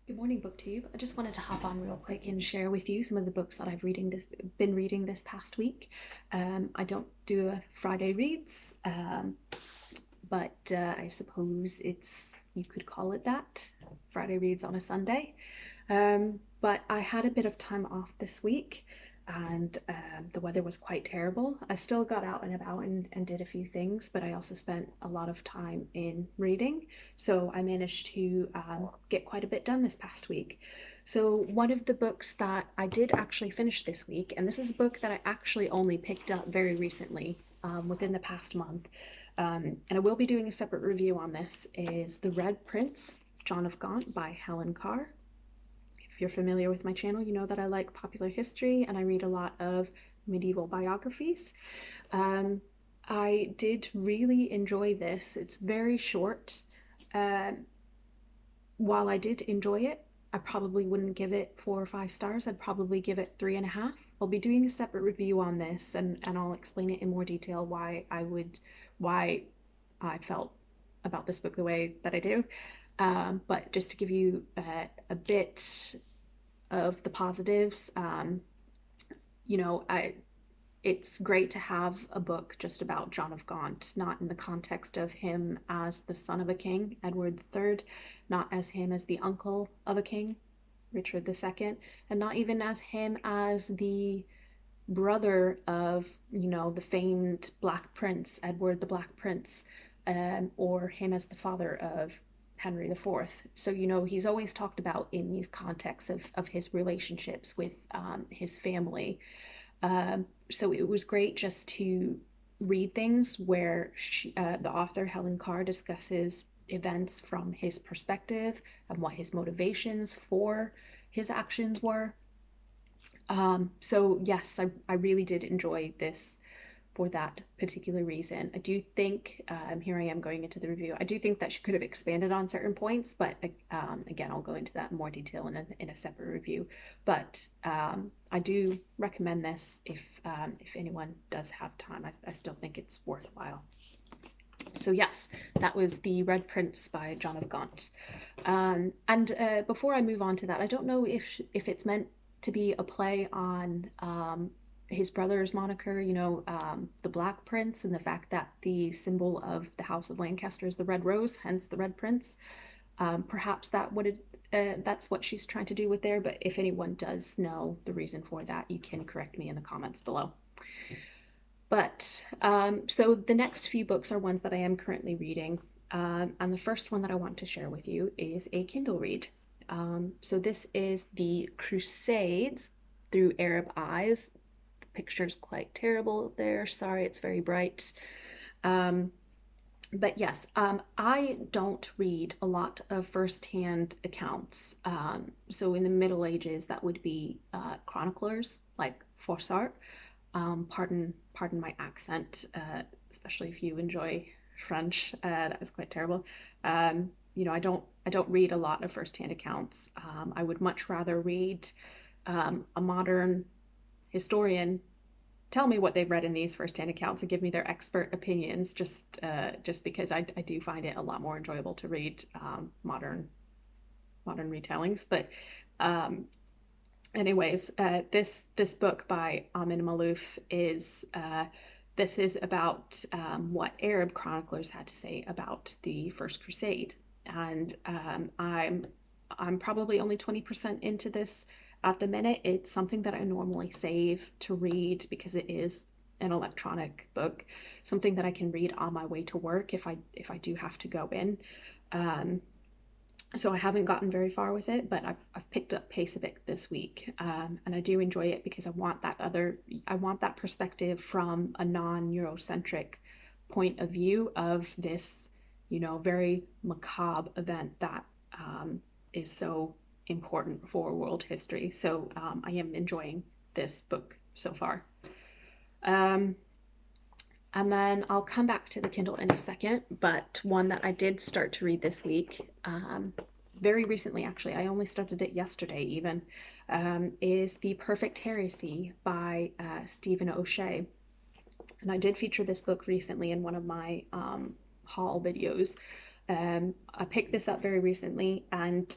Good morning, BookTube. I just wanted to hop on real quick and share with you some of the books that I've been reading this past week. I don't do a Friday reads, but I suppose you could call it that. Friday reads on a Sunday. But I had a bit of time off this week, and the weather was quite terrible. I still got out and about and did a few things, but I also spent a lot of time in reading. So I managed to get quite a bit done this past week. So one of the books that I did actually finish this week, and this is a book that I actually only picked up very recently, within the past month, and I will be doing a separate review on this, is The Red Prince, John of Gaunt by Helen Carr. If you're familiar with my channel, you know that I like popular history and I read a lot of medieval biographies. Um, I did really enjoy this. It's very short. Um, while I did enjoy it, I probably wouldn't give it 4 or 5 stars. I'd probably give it 3.5. I'll be doing a separate review on this, and I'll explain it in more detail why I felt about this book the way that I do. But just to give you a bit of the positives, you know, it's great to have a book just about John of Gaunt, not in the context of him as the son of a king, Edward III, not as him as the uncle of a king, Richard II, and not even as him as the brother of, the famed Black Prince, Edward the Black Prince, or him as the father of Henry IV. So, he's always talked about in these contexts of his relationships with his family. So it was great just to read things where the author, Helen Carr, discusses events from his perspective and what his motivations for his actions were. So yes, I really did enjoy this for that particular reason. I do think, here I am going into the review, I do think that she could have expanded on certain points, but again, I'll go into that in more detail in a separate review. But I do recommend this if anyone does have time. I still think it's worthwhile. So yes, that was The Red Prince by John of Gaunt. And before I move on to that, I don't know if it's meant to be a play on his brother's moniker, the Black Prince, and the fact that the symbol of the House of Lancaster is the red rose, hence the Red Prince. Perhaps that's what she's trying to do with there. But if anyone does know the reason for that, you can correct me in the comments below. But so the next few books are ones that I am currently reading. And the first one that I want to share with you is a Kindle read. So this is the Crusades through Arab Eyes. The picture's quite terrible there. Sorry, it's very bright. But yes, I don't read a lot of first-hand accounts. So in the Middle Ages, that would be chroniclers like Froissart. Pardon my accent, especially if you enjoy French. That was quite terrible. I don't read a lot of first-hand accounts. I would much rather read a modern historian tell me what they've read in these first-hand accounts and give me their expert opinions, just because I do find it a lot more enjoyable to read modern retellings. But anyways, this book by Amin Maalouf is this is about what Arab chroniclers had to say about the First Crusade, and I'm probably only 20% into this at the minute. It's something that I normally save to read because it is an electronic book, something that I can read on my way to work if I do have to go in. So I haven't gotten very far with it, but I've picked up pace a bit this week, and I do enjoy it because I want that perspective from a non-Eurocentric point of view of this, very macabre event that is so important for world history. So I am enjoying this book so far. And then I'll come back to the Kindle in a second, but one that I did start to read this week, very recently actually, I only started it yesterday even, is The Perfect Heresy by Stephen O'Shea. And I did feature this book recently in one of my haul videos. I picked this up very recently, and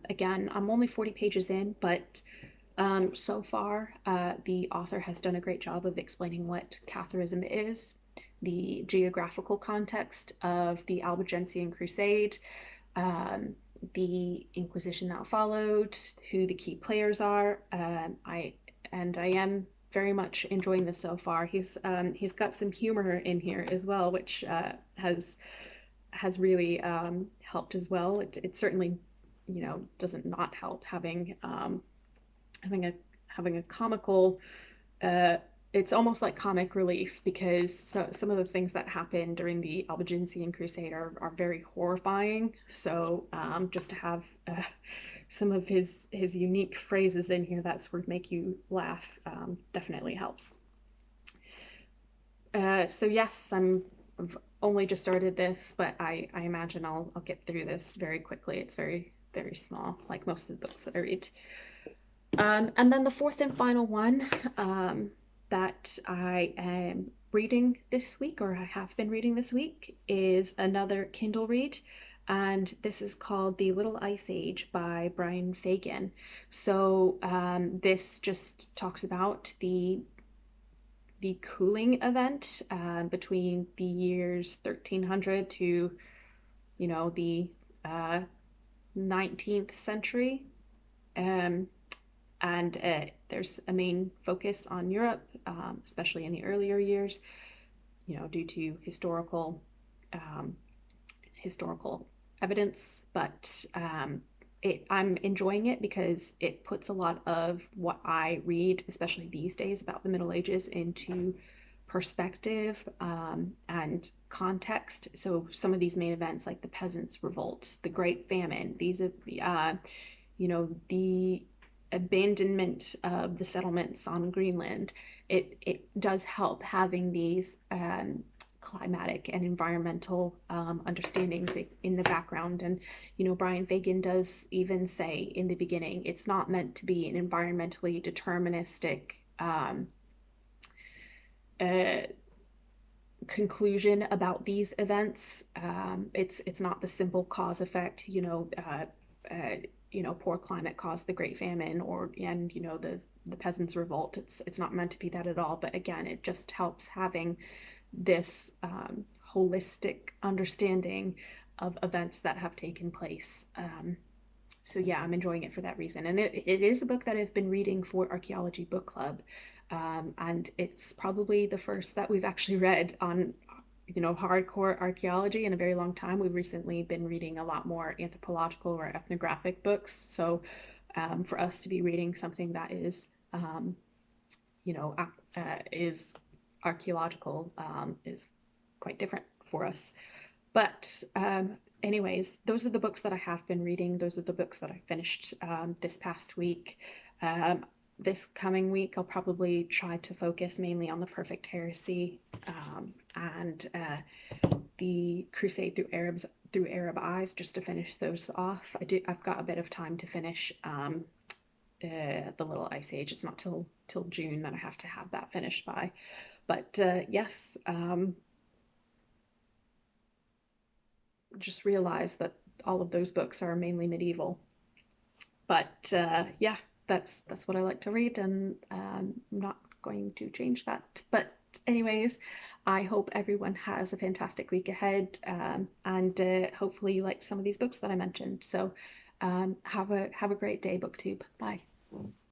again, I'm only 40 pages in, but so far, the author has done a great job of explaining what Catharism is, the geographical context of the Albigensian Crusade, um, the Inquisition that followed, who the key players are. I am very much enjoying this so far. He's got some humor in here as well, which has really helped as well. It certainly, doesn't not help having a having a comical. Uh, it's almost like comic relief because some of the things that happen during the Albigensian Crusade are very horrifying. So just to have some of his unique phrases in here that sort of make you laugh definitely helps. So yes, I've only just started this, but I imagine I'll get through this very quickly. It's very small, like most of the books that I read. And then the fourth and final one that I am reading this week, or I have been reading this week, is another Kindle read. And this is called The Little Ice Age by Brian Fagan. So this just talks about the cooling event between the years 1300 to, the uh, 19th century. Um, and there's a main focus on Europe, especially in the earlier years, due to um, historical evidence. But I'm enjoying it because it puts a lot of what I read, especially these days, about the Middle Ages into perspective and context. So some of these main events, like the Peasants' Revolt, the Great Famine, these are, the abandonment of the settlements on Greenland, it does help having these climatic and environmental understandings in the background. And Brian Fagan does even say in the beginning, it's not meant to be an environmentally deterministic uh, conclusion about these events. It's not the simple cause effect. Poor climate caused the Great Famine, and the Peasants' Revolt. It's not meant to be that at all. But again, it just helps having this holistic understanding of events that have taken place. So yeah, I'm enjoying it for that reason. And it is a book that I've been reading for Archaeology Book Club. And it's probably the first that we've actually read on, hardcore archaeology in a very long time. We've recently been reading a lot more anthropological or ethnographic books. So for us to be reading something that is, is archaeological is quite different for us. But anyways, those are the books that I have been reading. Those are the books that I finished this past week. This coming week, I'll probably try to focus mainly on the Perfect Heresy and the Crusade through Arab Eyes, just to finish those off. I've got a bit of time to finish the Little Ice Age. It's not till June that I have to have that finished by. But yes, just realize that all of those books are mainly medieval. But yeah, that's what I like to read, and I'm not going to change that. But anyways, I hope everyone has a fantastic week ahead, and hopefully you liked some of these books that I mentioned. So have a great day, BookTube. Bye.